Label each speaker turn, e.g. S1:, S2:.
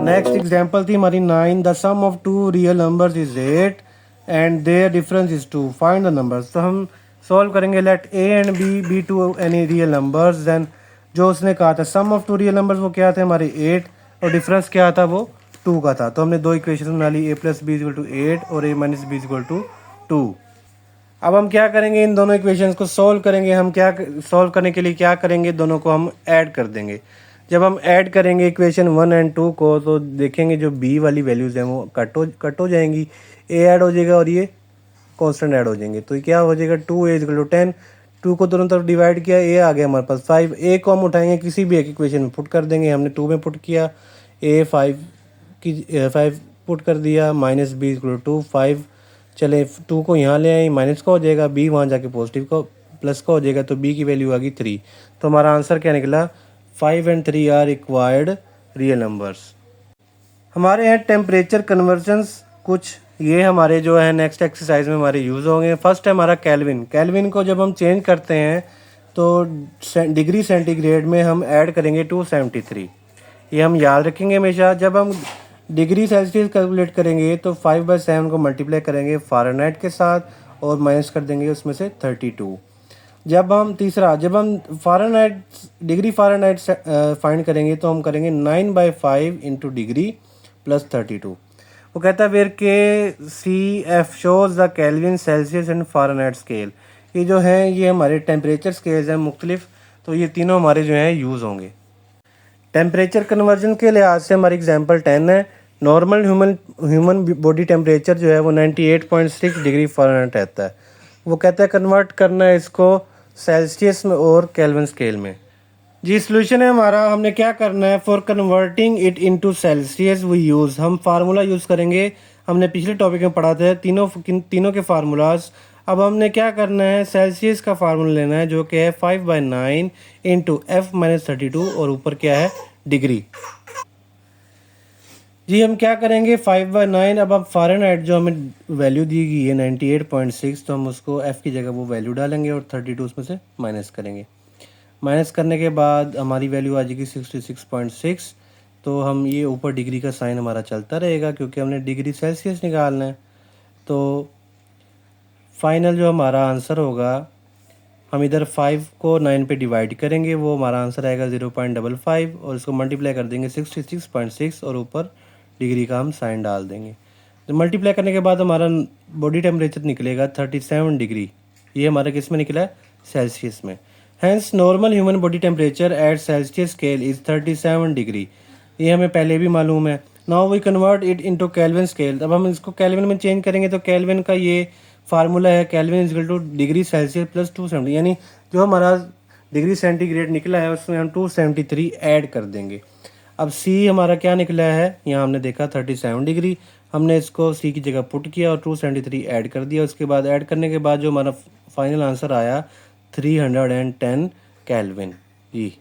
S1: Next example थी हमारी 9, the sum of two real numbers is 8 and their difference is 2, find the numbers. तो हम solve करेंगे, let a and b be two any real numbers, then जो उसने कहा था sum of two real numbers वो क्या थे हमारे 8 और डिफरेंस क्या था वो 2 का था। तो हमने दो इक्वेशन बना ली, a plus b equal to 8 और a minus b equal to 2। अब हम क्या करेंगे, इन दोनों इक्वेशंस को सॉल्व करेंगे। हम क्या सॉल्व करने के लिए क्या करेंगे, दोनों को हम ऐड कर देंगे। जब हम ऐड करेंगे इक्वेशन 1 एंड 2 को तो देखेंगे जो b वाली वैल्यूज़ हैं वो कट हो जाएंगी, a ऐड हो जाएगा और ये कांस्टेंट ऐड हो जाएंगे। तो क्या हो जाएगा 2a इक्वल टू 10, 2 को दोनों तरफ डिवाइड किया, a आ गया हमारे पास 5। a को हम उठाएंगे किसी भी एक इक्वेशन में पुट कर देंगे, हमने 2 में पुट किया, a 5 पुट कर दिया, माइनस b इक्वल टू 5। चले 2 को यहाँ ले आए, माइनस का हो जाएगा, b वहाँ जाके पॉजिटिव का प्लस का हो जाएगा, तो b की वैल्यू आ गई 3। तो हमारा आंसर क्या निकला, 5 and 3 are required real numbers. हमारे हैं टेम्परेचर कन्वर्जन्स कुछ, ये हमारे जो है नेक्स्ट एक्सरसाइज में हमारे यूज़ होंगे। फर्स्ट है हमारा केल्विन। केल्विन को जब हम चेंज करते हैं तो डिग्री सेंटीग्रेड में हम ऐड करेंगे 273, ये हम याद रखेंगे हमेशा। जब हम डिग्री सेल्सियस कैलकुलेट करेंगे तो 5/7 को मल्टीप्लाई करेंगे फ़ारेनहाइट के साथ और माइनस कर देंगे उसमें से 32। जब हम फ़ारेनहाइट डिग्री फ़ारेनहाइट फाइंड करेंगे तो हम करेंगे 9/5 इंटू डिग्री प्लस 32। वो कहता है where K C F shows the Kelvin Celsius and Fahrenheit scale. ये जो है ये हमारे टेम्परेचर स्केल्स हैं मुख्तलिफ, तो ये तीनों हमारे जो हैं यूज़ होंगे। टेम्परेचर कन्वर्जन के लिहाज से हमारी एग्जांपल 10 है। नॉर्मल ह्यूमन बॉडी टेम्परेचर जो है वो 98.6 डिग्री फ़ारेनहाइट रहता है। वो कहता है कन्वर्ट करना है इसको सेल्सियस में और केल्विन स्केल में। जी सॉल्यूशन है हमारा, हमने क्या करना है, for converting it into Celsius we use, हम फार्मूला यूज़ करेंगे। हमने पिछले टॉपिक में पढ़ा था तीनों के फार्मूलाज। अब हमने क्या करना है, सेल्सियस का फार्मूला लेना है जो कि है 5/9 इंटू एफ माइनस 32 और ऊपर क्या है डिग्री। जी हम क्या करेंगे 5/9, अब हम फ़ारेनहाइट जो हमें वैल्यू दी गई है 98.6, तो हम उसको एफ़ की जगह वो वैल्यू डालेंगे और 32 उसमें से माइनस करेंगे। माइनस करने के बाद हमारी वैल्यू आ जाएगी 66.6। तो हम ये ऊपर डिग्री का साइन हमारा चलता रहेगा क्योंकि हमने डिग्री सेल्सियस निकालना है। तो फाइनल जो हमारा आंसर होगा, हम इधर 5 को 9 पे डिवाइड करेंगे, वो हमारा आंसर आएगा 0.55 और इसको मल्टीप्लाई कर देंगे 66.6 और ऊपर डिग्री का हम साइन डाल देंगे। तो मल्टीप्लाई करने के बाद हमारा बॉडी टेम्परेचर निकलेगा 37 डिग्री। ये हमारा किस में निकला है, सेल्सियस में। Hence normal human body temperature at Celsius scale is 37 degree, ये हमें पहले भी मालूम है। Now we convert it into Kelvin scale. अब हम इसको केल्विन में चेंज करेंगे तो केल्विन का ये फार्मूला है, kelvin equal two degree Celsius plus 270, यानी जो हमारा डिग्री सेंटीग्रेड निकला है उसमें हम 273 ऐड कर देंगे। अब सी हमारा क्या निकला है, यहाँ हमने देखा 37 डिग्री, हमने इसको सी की जगह पुट किया और 273 ऐड कर दिया। उसके बाद ऐड करने के बाद जो हमारा फाइनल आंसर आया 310 केल्विन। जी